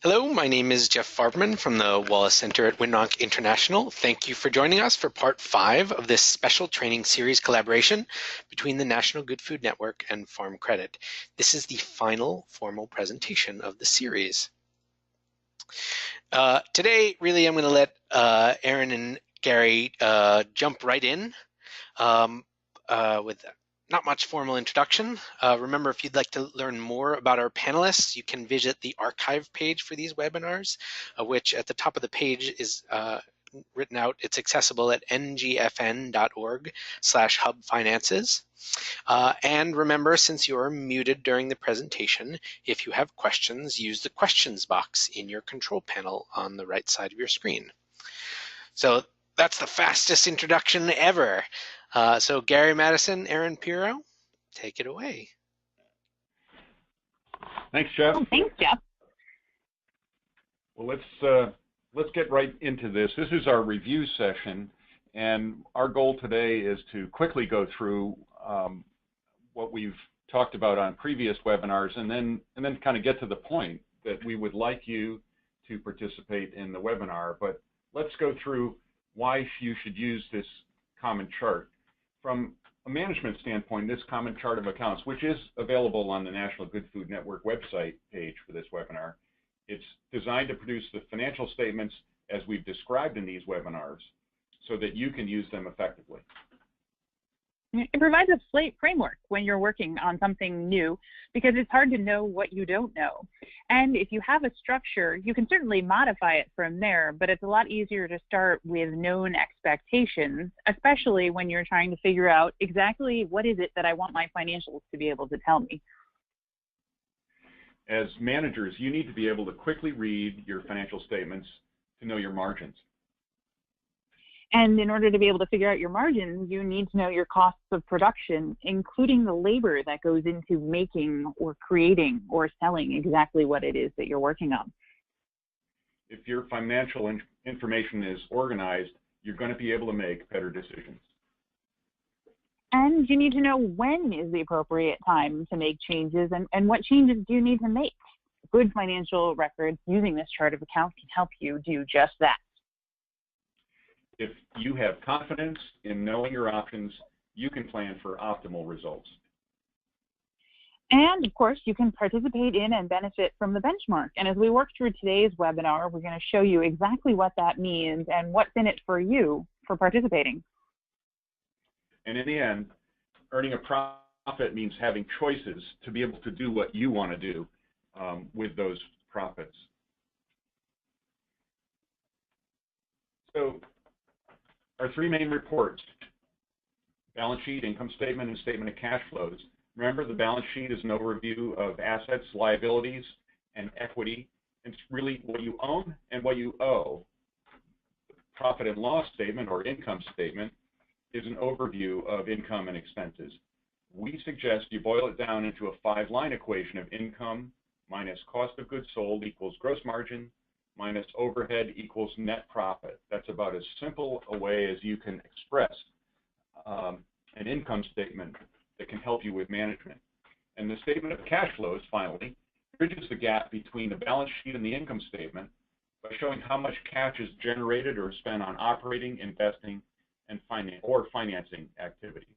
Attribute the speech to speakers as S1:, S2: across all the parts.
S1: Hello, my name is Jeff Farberman from the Wallace Center at Winnock International. Thank you for joining us for part 5 of this special training series collaboration between the National Good Food Network and Farm Credit. This is the final formal presentation of the series. Today, really, I'm going to let Aaron and Gary jump right in with not much formal introduction. Remember, if you'd like to learn more about our panelists, you can visit the archive page for these webinars, which at the top of the page is written out. It's accessible at ngfn.org/hubfinances. And remember, since you're muted during the presentation, if you have questions, use the questions box in your control panel on the right side of your screen. So that's the fastest introduction ever. So Gary Madison, Aaron Pirro, take it away.
S2: Thanks, Jeff.
S3: Oh, thanks, Jeff.
S2: Well, let's get right into this. This is our review session, and our goal today is to quickly go through what we've talked about on previous webinars, and then kind of get to the point that we would like you to participate in the webinar. But let's go through why you should use this common chart. From a management standpoint, this common chart of accounts, which is available on the National Good Food Network website page for this webinar, it's designed to produce the financial statements as we've described in these webinars so that you can use them effectively.
S3: It provides a framework when you're working on something new, because it's hard to know what you don't know. And if you have a structure, you can certainly modify it from there, but it's a lot easier to start with known expectations, especially when you're trying to figure out exactly what is it that I want my financials to be able to tell me.
S2: As managers, you need to be able to quickly read your financial statements to know your margins.
S3: And in order to be able to figure out your margins, you need to know your costs of production, including the labor that goes into making or creating or selling exactly what it is that you're working on.
S2: If your financial information is organized, you're going to be able to make better decisions.
S3: And you need to know when is the appropriate time to make changes, and what changes do you need to make. Good financial records using this chart of accounts can help you do just that.
S2: If you have confidence in knowing your options, you can plan for optimal results.
S3: And of course, you can participate in and benefit from the benchmark. And as we work through today's webinar, we're going to show you exactly what that means and what's in it for you for participating.
S2: And in the end, earning a profit means having choices to be able to do what you want to do with those profits. So our three main reports: balance sheet, income statement, and statement of cash flows. Remember, the balance sheet is an overview of assets, liabilities, and equity. It's really what you own and what you owe. The profit and loss statement, or income statement, is an overview of income and expenses. We suggest you boil it down into a 5-line equation of income minus cost of goods sold equals gross margin minus overhead equals net profit. That's about as simple a way as you can express an income statement that can help you with management. And the statement of cash flows, finally, bridges the gap between the balance sheet and the income statement by showing how much cash is generated or spent on operating, investing, and financing activities.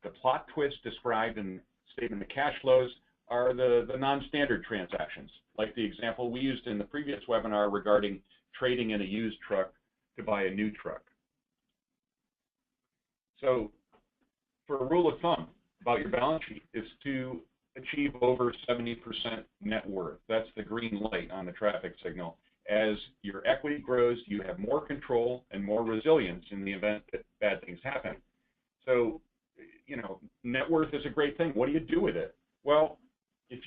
S2: The plot twists described in the statement of cash flows are the non-standard transactions, like the example we used in the previous webinar regarding trading in a used truck to buy a new truck. So for a rule of thumb about your balance sheet is to achieve over 70% net worth. That's the green light on the traffic signal. As your equity grows, you have more control and more resilience in the event that bad things happen. So, you know, net worth is a great thing. What do you do with it? Well, if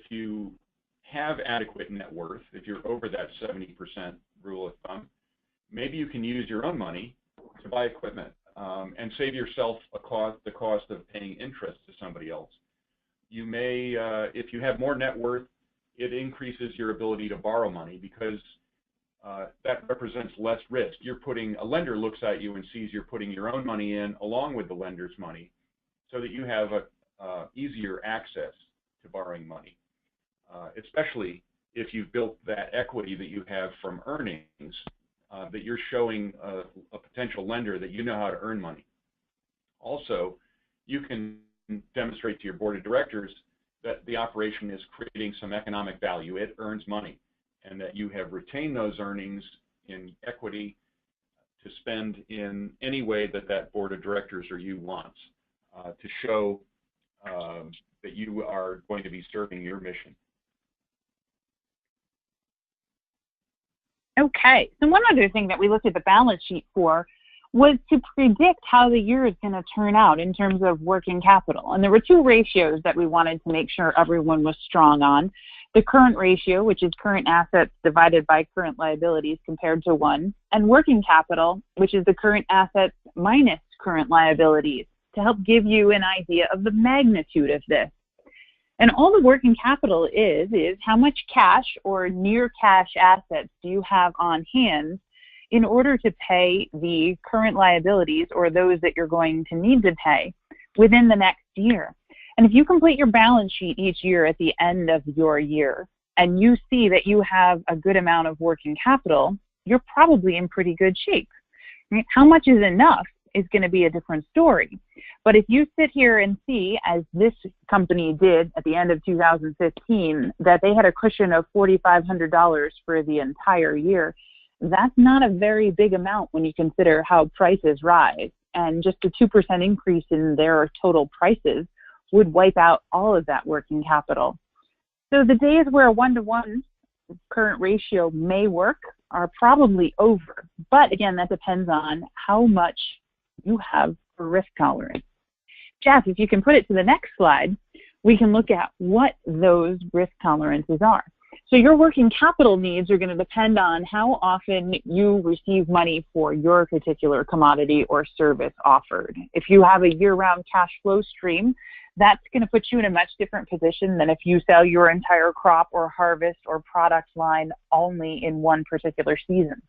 S2: you have adequate net worth, if you're over that 70% rule of thumb, maybe you can use your own money to buy equipment and save yourself the cost of paying interest to somebody else. You may, if you have more net worth, it increases your ability to borrow money because that represents less risk. A lender looks at you and sees you're putting your own money in along with the lender's money so that you have easier access to borrowing money, especially if you've built that equity that you have from earnings, that you're showing a potential lender that you know how to earn money. Also, you can demonstrate to your board of directors that the operation is creating some economic value. It earns money, and that you have retained those earnings in equity to spend in any way that that board of directors or you wants, to show that you are going to be serving your mission.
S3: Okay, so one other thing that we looked at the balance sheet for was to predict how the year is going to turn out in terms of working capital. And there were two ratios that we wanted to make sure everyone was strong on. The current ratio, which is current assets divided by current liabilities compared to 1, and working capital, which is the current assets minus current liabilities, to help give you an idea of the magnitude of this. And all the working capital is how much cash or near cash assets do you have on hand in order to pay the current liabilities or those that you're going to need to pay within the next year. And if you complete your balance sheet each year at the end of your year and you see that you have a good amount of working capital, you're probably in pretty good shape. Right? How much is enough is going to be a different story. But if you sit here and see, as this company did at the end of 2015, that they had a cushion of $4,500 for the entire year, that's not a very big amount when you consider how prices rise. And just a 2% increase in their total prices would wipe out all of that working capital. So the days where a 1-to-1 current ratio may work are probably over. But again, that depends on how much you have for risk tolerance. Jeff, if you can put it to the next slide, we can look at what those risk tolerances are. So your working capital needs are going to depend on how often you receive money for your particular commodity or service offered. If you have a year-round cash flow stream, that's going to put you in a much different position than if you sell your entire crop or harvest or product line only in one particular season.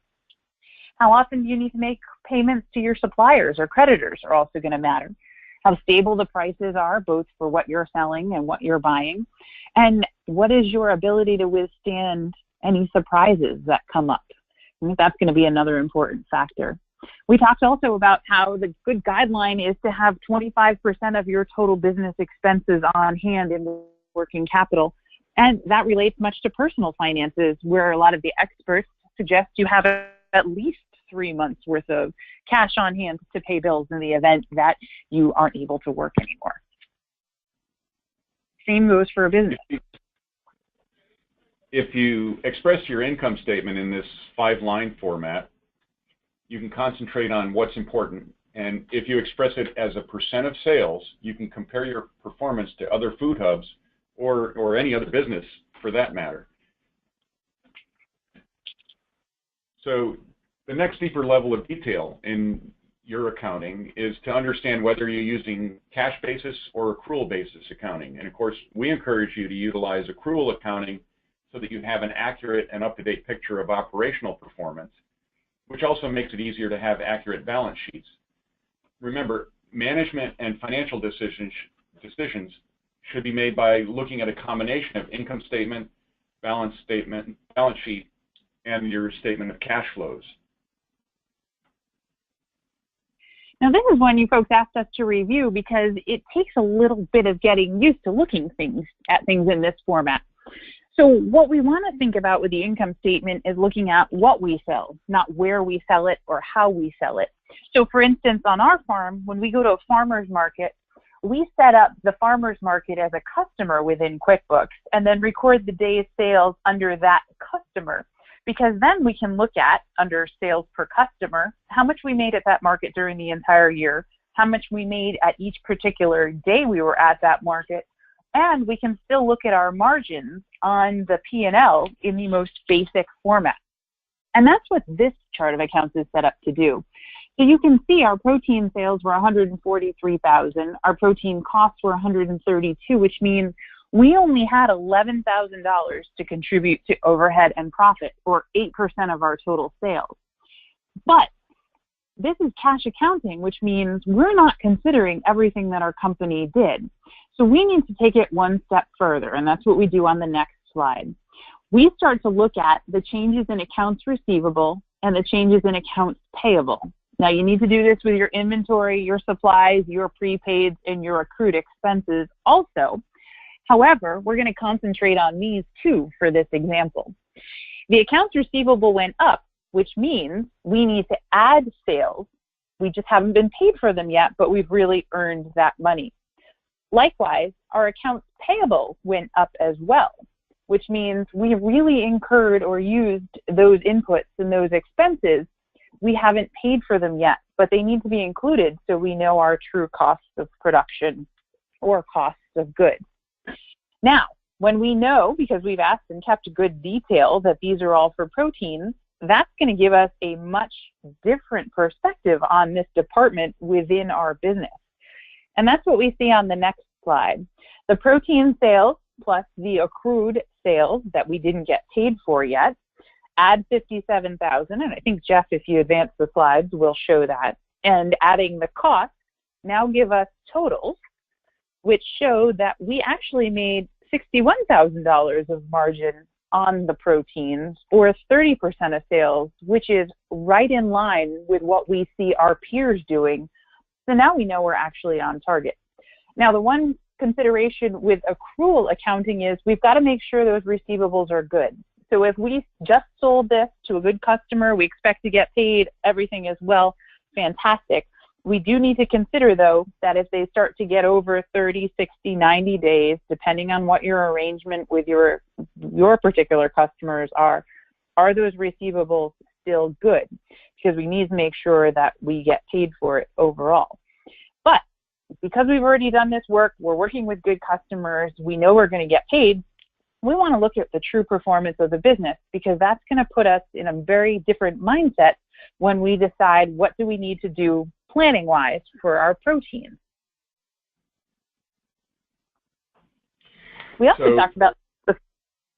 S3: How often do you need to make payments to your suppliers or creditors are also going to matter. How stable the prices are, both for what you're selling and what you're buying. And what is your ability to withstand any surprises that come up? I think that's going to be another important factor. We talked also about how the good guideline is to have 25% of your total business expenses on hand in working capital. And that relates much to personal finances, where a lot of the experts suggest you have at least 3 months worth of cash on hand to pay bills in the event that you aren't able to work anymore. Same goes for a business.
S2: If you express your income statement in this 5-line format, you can concentrate on what's important. And if you express it as a percent of sales, you can compare your performance to other food hubs or any other business for that matter. So the next deeper level of detail in your accounting is to understand whether you're using cash basis or accrual basis accounting. And of course, we encourage you to utilize accrual accounting so that you have an accurate and up-to-date picture of operational performance, which also makes it easier to have accurate balance sheets. Remember, management and financial decisions should be made by looking at a combination of income statement, balance sheet, and your statement of cash flows.
S3: Now, this is one you folks asked us to review because it takes a little bit of getting used to looking at things in this format. So what we want to think about with the income statement is looking at what we sell, not where we sell it or how we sell it. So for instance, on our farm, when we go to a farmer's market, we set up the farmer's market as a customer within QuickBooks and then record the day's sales under that customer, because then we can look at, under sales per customer, how much we made at that market during the entire year, how much we made at each particular day we were at that market, and we can still look at our margins on the P&L in the most basic format. And that's what this chart of accounts is set up to do. So you can see our protein sales were $143,000, our protein costs were $132,000, which means we only had $11,000 to contribute to overhead and profit, or 8% of our total sales. But this is cash accounting, which means we're not considering everything that our company did. So we need to take it one step further, and that's what we do on the next slide. we start to look at the changes in accounts receivable and the changes in accounts payable. Now, you need to do this with your inventory, your supplies, your prepaids, and your accrued expenses also. However, we're going to concentrate on these two for this example. The accounts receivable went up, which means we need to add sales. We just haven't been paid for them yet, but we've really earned that money. Likewise, our accounts payable went up as well, which means we really incurred or used those inputs and those expenses. We haven't paid for them yet, but they need to be included so we know our true costs of production or costs of goods. Now, when we know, because we've asked and kept good detail, that these are all for proteins, that's going to give us a much different perspective on this department within our business. And that's what we see on the next slide. The protein sales plus the accrued sales that we didn't get paid for yet, add 57,000, and I think, Jeff, if you advance the slides, will show that. And adding the cost now give us totals, which show that we actually made $61,000 of margin on the proteins, or 30% of sales, which is right in line with what we see our peers doing. So now we know we're actually on target. Now, the one consideration with accrual accounting is we've got to make sure those receivables are good. So if we just sold this to a good customer, we expect to get paid, everything is well, fantastic. We do need to consider, though, that if they start to get over 30, 60, 90 days, depending on what your arrangement with your particular customers are those receivables still good? Because we need to make sure that we get paid for it overall. But because we've already done this work, we're working with good customers, we know we're going to get paid, we want to look at the true performance of the business, because that's going to put us in a very different mindset when we decide what do we need to do planning-wise for our protein. We also talked about the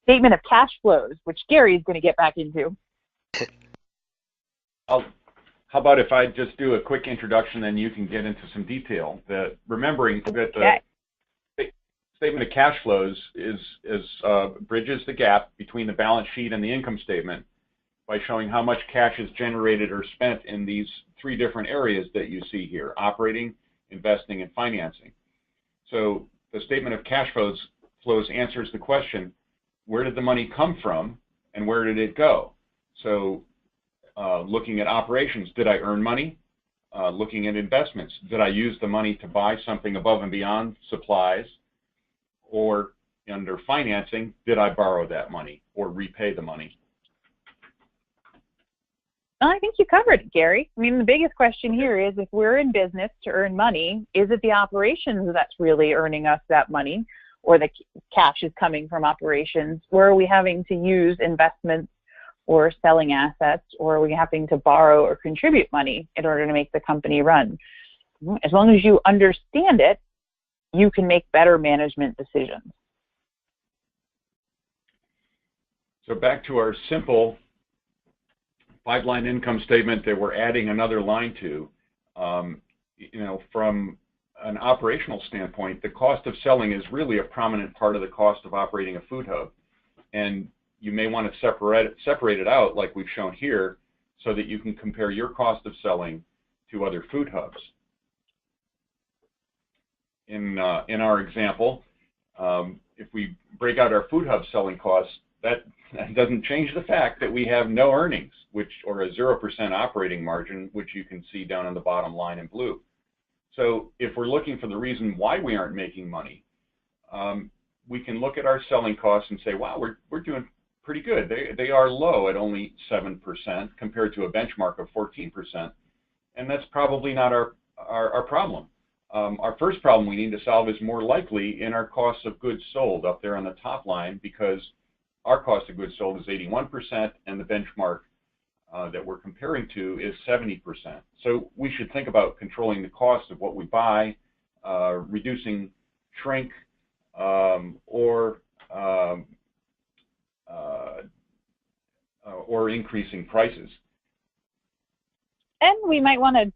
S3: statement of cash flows, which Gary's going to get back into.
S2: How about if I just do a quick introduction, then you can get into some detail. Remembering that the statement of cash flows bridges the gap between the balance sheet and the income statement by showing how much cash is generated or spent in these three different areas that you see here: operating, investing, and financing. So the statement of cash flows answers the question, where did the money come from and where did it go? So looking at operations, did I earn money? Looking at investments, did I use the money to buy something above and beyond supplies? Or under financing, did I borrow that money or repay the money?
S3: Well, I think you covered it, Gary. I mean, the biggest question here is, if we're in business to earn money, is it the operations that's really earning us that money, or the cash is coming from operations? Or are we having to use investments or selling assets, or are we having to borrow or contribute money in order to make the company run? As long as you understand it, you can make better management decisions.
S2: So back to our simple 5-line income statement that we're adding another line to. From an operational standpoint, the cost of selling is really a prominent part of the cost of operating a food hub. And you may want to separate it out like we've shown here, so that you can compare your cost of selling to other food hubs. In our example, if we break out our food hub selling costs, that doesn't change the fact that we have no earnings, or a 0% operating margin, which you can see down on the bottom line in blue. So if we're looking for the reason why we aren't making money, we can look at our selling costs and say, wow, we're doing pretty good. They are low at only 7% compared to a benchmark of 14%, and that's probably not our problem. Our first problem we need to solve is more likely in our cost of goods sold up there on the top line, because our cost of goods sold is 81% and the benchmark that we're comparing to is 70%. So we should think about controlling the cost of what we buy, reducing shrink, or increasing prices.
S3: And we might want to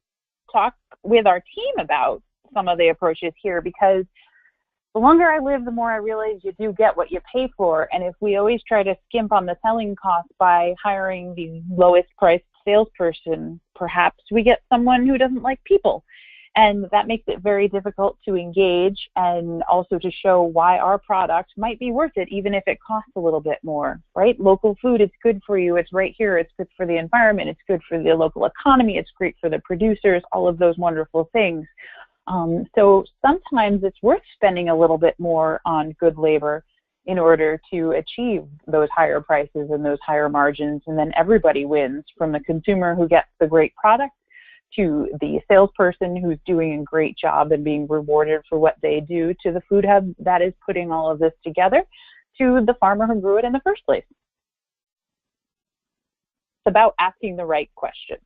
S3: talk with our team about some of the approaches here, because The longer I live, the more I realize you do get what you pay for. And if we always try to skimp on the selling cost by hiring the lowest priced salesperson, perhaps we get someone who doesn't like people. And that makes it very difficult to engage and also to show why our product might be worth it, even if it costs a little bit more, right? Local food, it's good for you. It's right here. It's good for the environment. It's good for the local economy. It's great for the producers, all of those wonderful things. So sometimes it's worth spending a little bit more on good labor in order to achieve those higher prices and those higher margins. And then everybody wins, from the consumer who gets the great product to the salesperson who's doing a great job and being rewarded for what they do, to the food hub that is putting all of this together, to the farmer who grew it in the first place. It's about asking the right questions.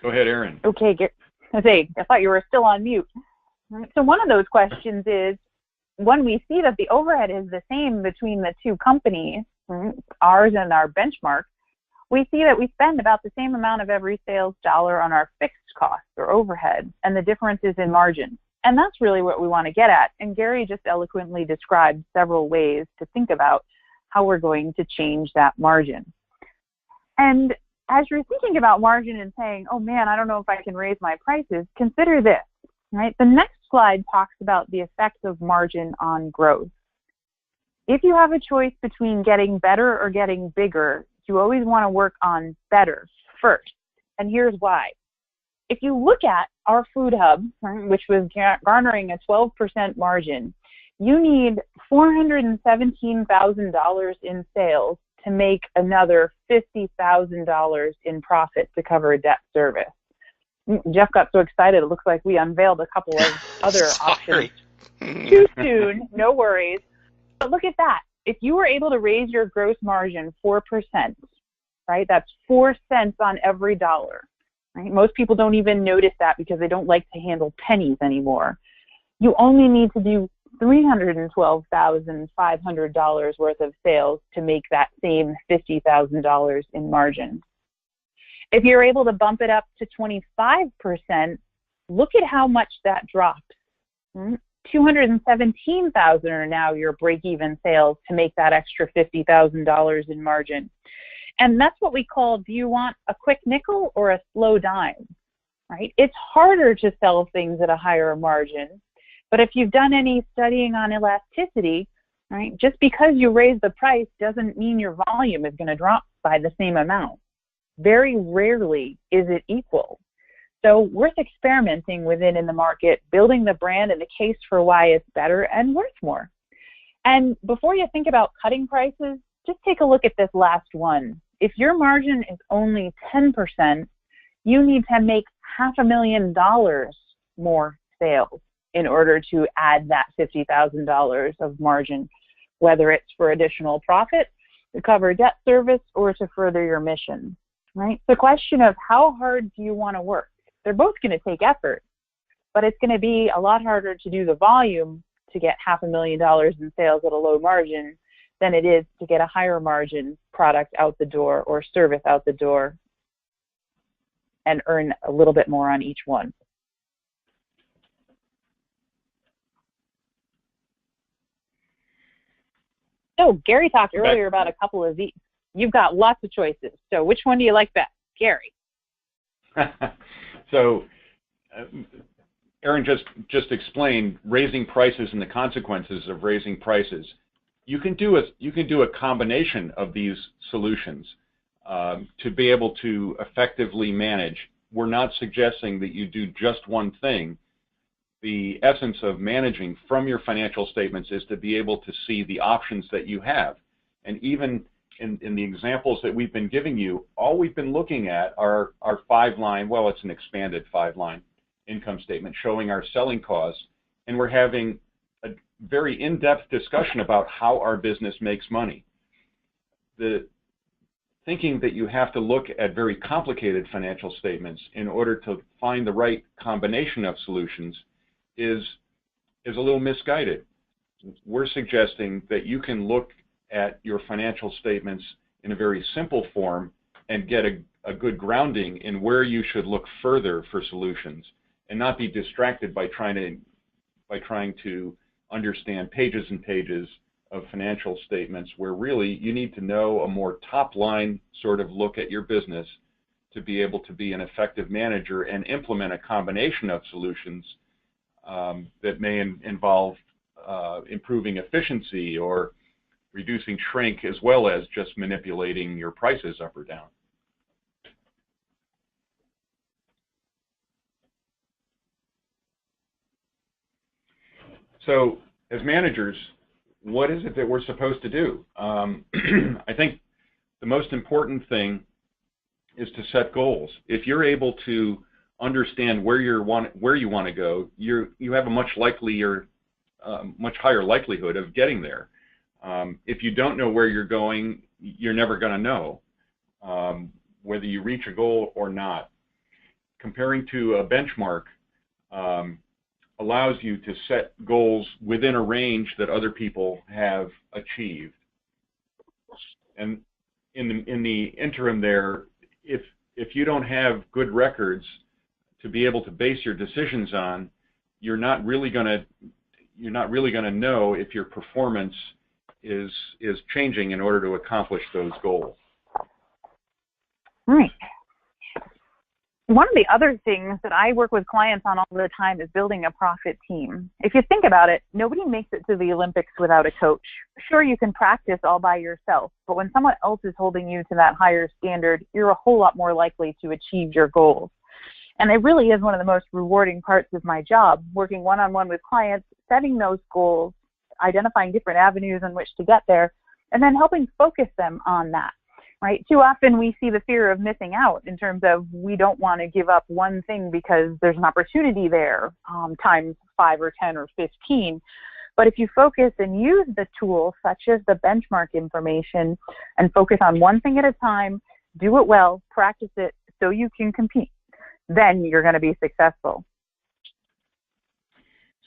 S2: Go ahead, Erin.
S3: Okay, I thought you were still on mute. So one of those questions is, when we see that the overhead is the same between the two companies, ours and our benchmark, we see that we spend about the same amount of every sales dollar on our fixed costs or overhead, and the difference is in margin. And that's really what we want to get at. And Gary just eloquently described several ways to think about how we're going to change that margin. And as you're thinking about margin and saying, oh man, I don't know if I can raise my prices, consider this, right? The next slide talks about the effects of margin on growth. If you have a choice between getting better or getting bigger, you always want to work on better first. And here's why. If you look at our food hub, which was garnering a 12% margin, you need $417,000 in sales to make another $50,000 in profit to cover debt service. Jeff got so excited, it looks like we unveiled a couple of other options too soon. No worries. But look at that. If you were able to raise your gross margin 4%, right, that's 4 cents on every dollar. Right? Most people don't even notice that because they don't like to handle pennies anymore. You only need to do $312,500 worth of sales to make that same $50,000 in margin. If you're able to bump it up to 25%, look at how much that drops. $217,000 are now your break-even sales to make that extra $50,000 in margin. And that's what we call, do you want a quick nickel or a slow dime, right? It's harder to sell things at a higher margin, but if you've done any studying on elasticity, right, just because you raise the price doesn't mean your volume is going to drop by the same amount. Very rarely is it equal. So worth experimenting within in the market, building the brand and the case for why it's better and worth more. And before you think about cutting prices, just take a look at this last one. If your margin is only 10%, you need to make $500,000 more sales in order to add that $50,000 of margin, whether it's for additional profit, to cover debt service, or to further your mission, right? The question of how hard do you want to work? They're both going to take effort, but it's going to be a lot harder to do the volume to get $500,000 in sales at a low margin than it is to get a higher margin product out the door or service out the door and earn a little bit more on each one. So Gary talked earlier about a couple of these. You've got lots of choices. So which one do you like best? Gary.
S2: So Erin just explained raising prices and the consequences of raising prices. You can do a combination of these solutions to be able to effectively manage. We're not suggesting that you do just one thing. The essence of managing from your financial statements is to be able to see the options that you have. And even in the examples that we've been giving you, all we've been looking at are our 5-line, well, it's an expanded 5-line income statement showing our selling costs, and we're having a very in-depth discussion about how our business makes money. The thinking that you have to look at very complicated financial statements in order to find the right combination of solutions is a little misguided. We're suggesting that you can look at your financial statements in a very simple form and get a good grounding in where you should look further for solutions, and not be distracted by trying to understand pages and pages of financial statements, where really you need to know a more top-line sort of look at your business to be able to be an effective manager and implement a combination of solutions that may involve improving efficiency or reducing shrink, as well as just manipulating your prices up or down. So as managers, what is it that we're supposed to do? I think the most important thing is to set goals. If you're able to understand where you want to go, you have a much higher likelihood of getting there. If you don't know where you're going, you're never going to know whether you reach a goal or not. Comparing to a benchmark allows you to set goals within a range that other people have achieved. And in the interim there, if you don't have good records to be able to base your decisions on, you're not really going to know if your performance is changing in order to accomplish those goals.
S3: Right. One of the other things that I work with clients on all the time is building a profit team. If you think about it, nobody makes it to the Olympics without a coach. Sure, you can practice all by yourself, but when someone else is holding you to that higher standard, you're a whole lot more likely to achieve your goals. And it really is one of the most rewarding parts of my job, working one-on-one with clients, setting those goals, identifying different avenues in which to get there, and then helping focus them on that. Right? Too often we see the fear of missing out in terms of we don't want to give up one thing because there's an opportunity there times 5 or 10 or 15. But if you focus and use the tools such as the benchmark information and focus on one thing at a time, do it well, practice it so you can compete, then you're going to be successful.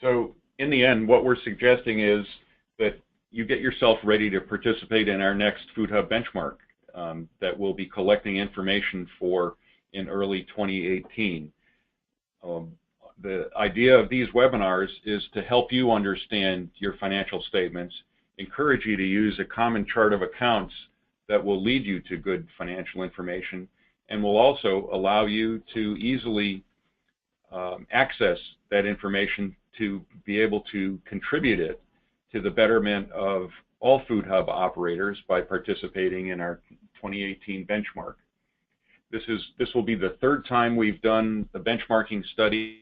S2: So in the end, what we're suggesting is that you get yourself ready to participate in our next Food Hub benchmark that we'll be collecting information for in early 2018. The idea of these webinars is to help you understand your financial statements, encourage you to use a common chart of accounts that will lead you to good financial information, and will also allow you to easily access that information to be able to contribute it to the betterment of all Food Hub operators by participating in our 2018 benchmark. This will be the third time we've done the benchmarking study.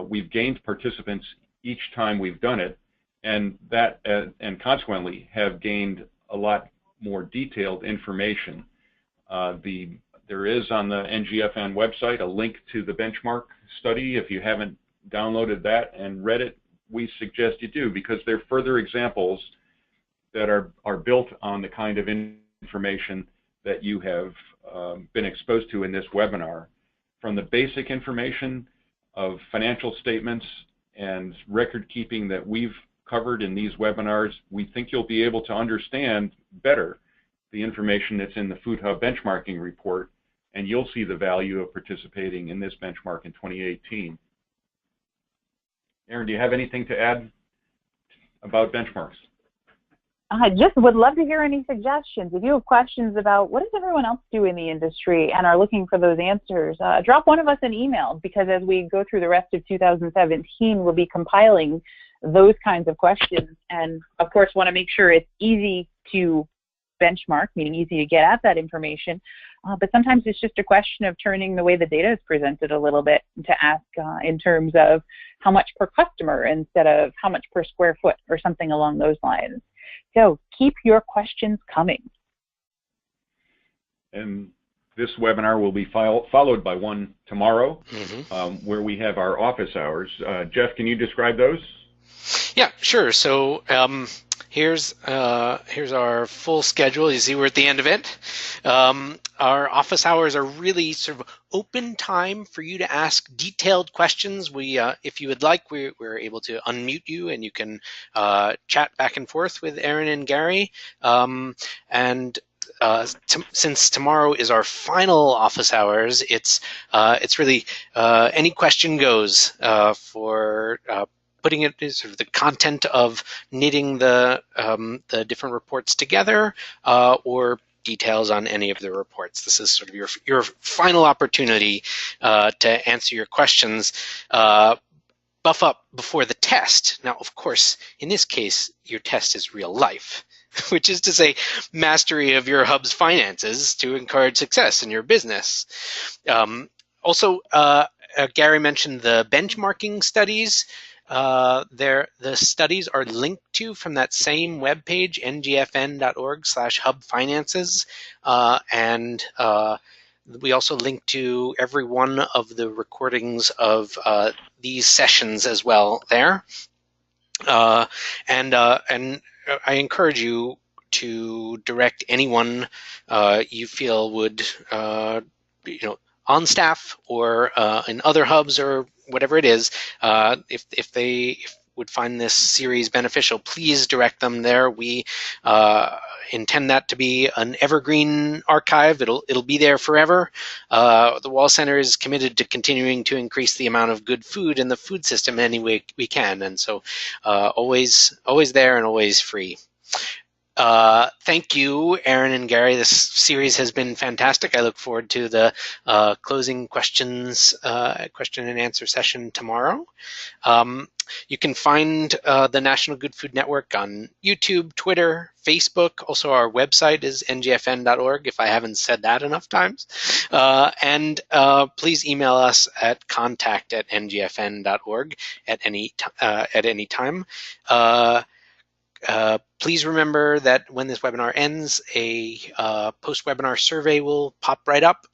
S2: We've gained participants each time we've done it, and consequently have gained a lot more detailed information. There is on the NGFN website a link to the benchmark study. If you haven't downloaded that and read it, we suggest you do, because they're further examples that are built on the kind of information that you have been exposed to in this webinar. From the basic information of financial statements and record keeping that we've covered in these webinars, we think you'll be able to understand better the information that's in the Food Hub benchmarking report, and you'll see the value of participating in this benchmark in 2018. Erin, do you have anything to add about benchmarks?
S3: I just would love to hear any suggestions. If you have questions about what does everyone else do in the industry and are looking for those answers, drop one of us an email, because as we go through the rest of 2017, we'll be compiling those kinds of questions. And of course, want to make sure it's easy to benchmark, meaning easy to get at that information. But sometimes it's just a question of turning the way the data is presented a little bit to ask in terms of how much per customer instead of how much per square foot or something along those lines. So keep your questions coming.
S2: And this webinar will be followed by one tomorrow, where we have our office hours. Jeff, can you describe those?
S1: Yeah, sure. So here's our full schedule. You see we're at the end of it. Our office hours are really sort of open time for you to ask detailed questions. If you would like, we're able to unmute you and you can chat back and forth with Erin and Gary. And since tomorrow is our final office hours, it's really any question goes for putting it sort of the content of knitting the different reports together, or details on any of the reports. This is sort of your final opportunity to answer your questions. Buff up before the test. Now, of course, in this case, your test is real life, which is to say mastery of your hub's finances to encourage success in your business. Also, Gary mentioned the benchmarking studies. The studies are linked to from that same webpage, ngfn.org/hubfinances, and we also link to every one of the recordings of these sessions as well there. And I encourage you to direct anyone you feel would, on staff or in other hubs or whatever it is, if they would find this series beneficial, please direct them there. We intend that to be an evergreen archive. It'll be there forever. The Wall Center is committed to continuing to increase the amount of good food in the food system any way we can, and so always there and always free. Thank you, Aaron and Gary. This series has been fantastic. I look forward to the closing question and answer session tomorrow. You can find the National Good Food Network on YouTube, Twitter, Facebook. Also, our website is ngfn.org, if I haven't said that enough times. And please email us at contact@ngfn.org at any time. Please remember that when this webinar ends, a post-webinar survey will pop right up.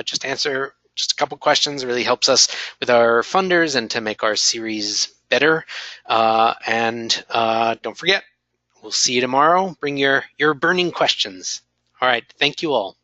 S1: Just answer just a couple questions. It really helps us with our funders and to make our series better. And don't forget, we'll see you tomorrow. Bring your burning questions. All right, thank you all.